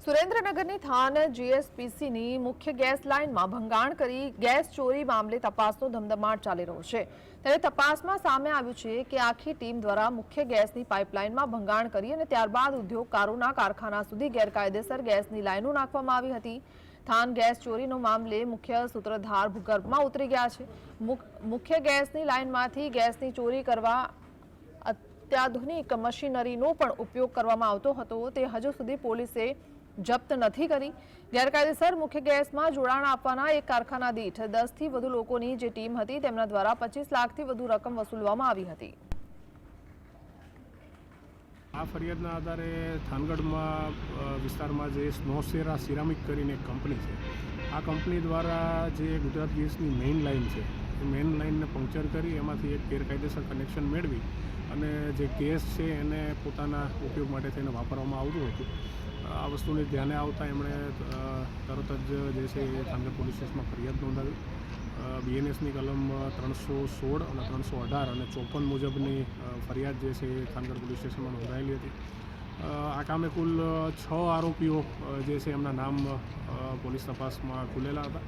સુરેન્દ્રનગરની than જીએસપીસીની મુખ્ય gas લાઇનમાં ભંગાણ કરી ગેસ ચોરી મામલે તપાસનો ધમધમાટ ચાલી રહ્યો છે। ત્યારે તપાસમાં સામે આવ્યું છે કે આખી ટીમ દ્વારા મુખ્ય ગેસની પાઇપલાઇનમાં ભંગાણ કરી અને ત્યારબાદ ઉદ્યોગકારોના કારખાના સુધી ગેરકાયદેસર ગેસની લાઇનો નાખવામાં આવી હતી। થાન ગેસ ચોરીનો મામલે મુખ્ય સૂત્રધાર ભૂગર્ભમાં ઉતરી ગયા છે। મુખ્ય ગેસની લાઇનમાંથી ગેસની ચોરી કરવા અત્યાધુનિક મશીનરીનો પણ ઉપયોગ કરવામાં આવતો હતો, તે હજુ સુધી પોલીસે જપ્ત નથી કરી। ગેરકાયદેસર મુખ્ય ગેસમાં જોડાણ આપવાના એક કારખાના દીઠ 10 થી વધુ લોકોની જે ટીમ હતી તેમના દ્વારા 25 લાખથી વધુ રકમ વસૂલવામાં આવી હતી। આ ફરિયાદના આધારે થાનગઢમાં વિસ્તારમાં જે સ્નોસેરા સિરામિક કરીને એક કંપની છે, આ કંપની દ્વારા જે ગુજરાત ગેસની મેઇન લાઇન છે એ મેઇન લાઇનને પંક્ચર કરી એમાંથી એક ગેરકાયદેસર કનેક્શન મેળવી અને જે ગેસ છે એને પોતાના ઉપયોગ માટે થઈને વાપરવામાં આવતું હતું। આ વસ્તુને ધ્યાને આવતા એમણે તરત જ જે છે એ થાનગઢ પોલીસ સ્ટેશનમાં ફરિયાદ નોંધાવી। બીએનએસની કલમ 316 અને 318 અને 54 મુજબની ફરિયાદ જે છે એ થાનગઢ પોલીસ સ્ટેશનમાં નોંધાયેલી હતી। આ કામે કુલ 6 આરોપીઓ જે છે એમના નામ પોલીસ તપાસમાં ખુલેલા હતા।